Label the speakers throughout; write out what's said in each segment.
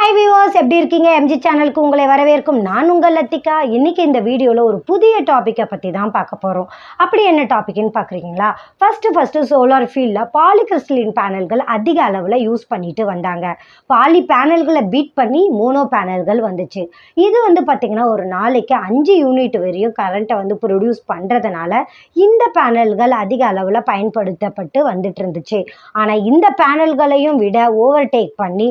Speaker 1: Hi viewers, எப்படி இருக்கீங்க? MG சேனலுக்கு உங்களை வரவேற்கும் நான் உங்கள் லத்திகா. இன்றைக்கி இந்த வீடியோவில் ஒரு புதிய டாப்பிக்கை பற்றி தான் பார்க்க போகிறோம். அப்படி என்ன டாப்பிக்னு பார்க்குறீங்களா? ஃபஸ்ட்டு சோலார் ஃபீல்டில் பாலிகிறிஸ்டலின் பேனல்கள் அதிக அளவில் யூஸ் பண்ணிட்டு வந்தாங்க. பாலி பேனல்களை பீட் பண்ணி மோனோ பேனல்கள் வந்துச்சு. இது பார்த்திங்கன்னா ஒரு நாளைக்கு 5 யூனிட் வரையும் கரண்ட்டை ப்ரொடியூஸ் பண்ணுறதுனால இந்த பேனல்கள் அதிக அளவில் பயன்படுத்தப்பட்டு வந்துட்டு இருந்துச்சு. ஆனால் இந்த பேனல்களையும் விட ஓவர்டேக் பண்ணி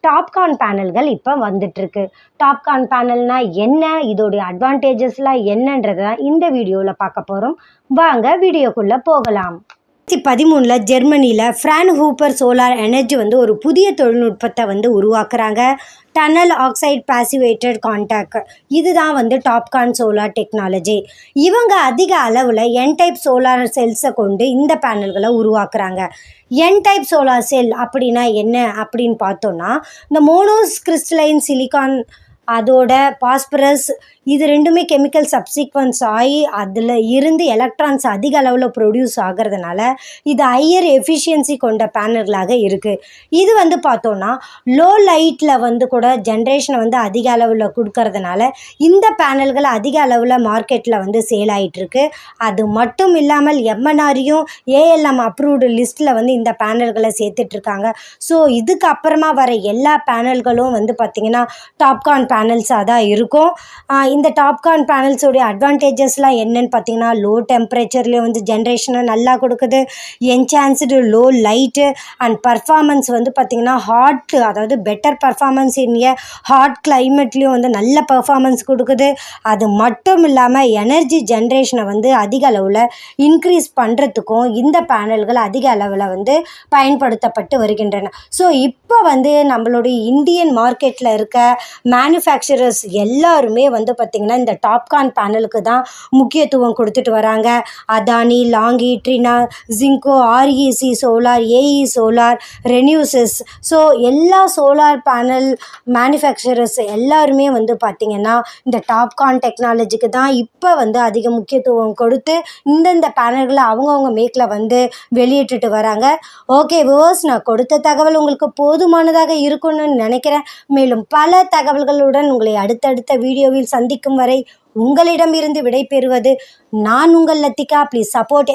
Speaker 1: டாப்கான் பேனல்கள் இப்போ வந்துட்டுருக்கு. டாப்கான் பேனல்னா என்ன, இதோடைய அட்வான்டேஜஸ்லாம் என்னன்றதை தான் இந்த வீடியோவில் பார்க்க போகிறோம். வாங்க வீடியோக்குள்ளே போகலாம். 2013 ஜெர்மனியில் ஃப்ரான்ஹூப்பர் சோலார் எனர்ஜி ஒரு புதிய தொழில்நுட்பத்தை உருவாக்குறாங்க. டனல் ஆக்சைடு பாசிவேட்டட் கான்டாக்ட், இதுதான் டாப்கான் சோலார் டெக்னாலஜி. இவங்க அதிக அளவில் என் டைப் சோலார் செல்ஸை கொண்டு இந்த பேனல்களை உருவாக்குறாங்க. என் டைப் சோலார் செல் அப்படின்னா என்ன அப்படின்னு பார்த்தோன்னா, இந்த மோனோஸ் கிறிஸ்டலைன் சிலிக்கான் அதோட பாஸ்பரஸ் இது ரெண்டுமே கெமிக்கல் சப்சீக்வன்ஸ் ஆகி அதில் இருந்து எலக்ட்ரான்ஸ் அதிக அளவில் ப்ரொடியூஸ் ஆகிறதுனால இது ஹையர் எஃபிஷியன்சி கொண்ட பேனல்களாக இருக்குது. இது பார்த்தோன்னா லோ லைட்டில் கூட ஜென்ரேஷனை அதிக அளவில் கொடுக்கறதுனால இந்த பேனல்கள் அதிக அளவில் மார்க்கெட்டில் சேல் ஆகிட்டுருக்கு. அது மட்டும் இல்லாமல் எம்என்ஆரையும் ஏஎல்எம் அப்ரூவ்டு லிஸ்ட்டில் இந்த பேனல்களை சேர்த்துட்ருக்காங்க. ஸோ இதுக்கப்புறமா வர எல்லா பேனல்களும் பார்த்திங்கன்னா டாப்கான் பேனல்ஸாக தான் இருக்கும். இந்த டாப்கான் பேனல்ஸோடைய அட்வான்டேஜஸ்லாம் என்னன்னு பார்த்தீங்கன்னா, லோ டெம்பரேச்சர்லேயே ஜென்ரேஷனை நல்லா கொடுக்குது, enhanced low light and performance பார்த்திங்கன்னா ஹாட், அதாவது better performance in a hot கிளைமேட்லேயும் நல்ல பர்ஃபார்மன்ஸ் கொடுக்குது. அது மட்டும் இல்லாமல் எனர்ஜி ஜென்ரேஷனை அதிக அளவில் இன்க்ரீஸ் பண்ணுறதுக்கும் இந்த பேனல்கள் அதிக அளவில் பயன்படுத்தப்பட்டு வருகின்றன. ஸோ இப்போ நம்மளுடைய இந்தியன் மார்க்கெட்டில் இருக்க மேனுஃபேக்சரர்ஸ் எல்லாருமே பார்த்திங்கன்னா இந்த டாப்கான் பேனலுக்கு தான் முக்கியத்துவம் கொடுத்துட்டு வராங்க. Adani, Longi, Trina, Jinko, REC solar, AE solar, RenewSys, so எல்லா சோலார் பேனல் மேனுஃபேக்சரர்ஸ் எல்லாருமே பார்த்திங்கன்னா இந்த டாப்கான் டெக்னாலஜிக்கு தான் இப்போ அதிக முக்கியத்துவம் கொடுத்து இந்தந்த பேனல்களை அவங்கவுங்க மேக்கில் வெளியிட்டுட்டு வராங்க. ஓகே வியூவர்ஸ், நான் கொடுத்த தகவல் உங்களுக்கு போதுமானதாக இருக்கும்னு நினைக்கிறேன். மேலும் பல தகவல்களுடன் உங்களை அடுத்தடுத்த வீடியோவில் சந்திக்கும் வரை உங்களிடமிருந்து விடை பெறுவது நான் உங்கள் லத்திகா. Please support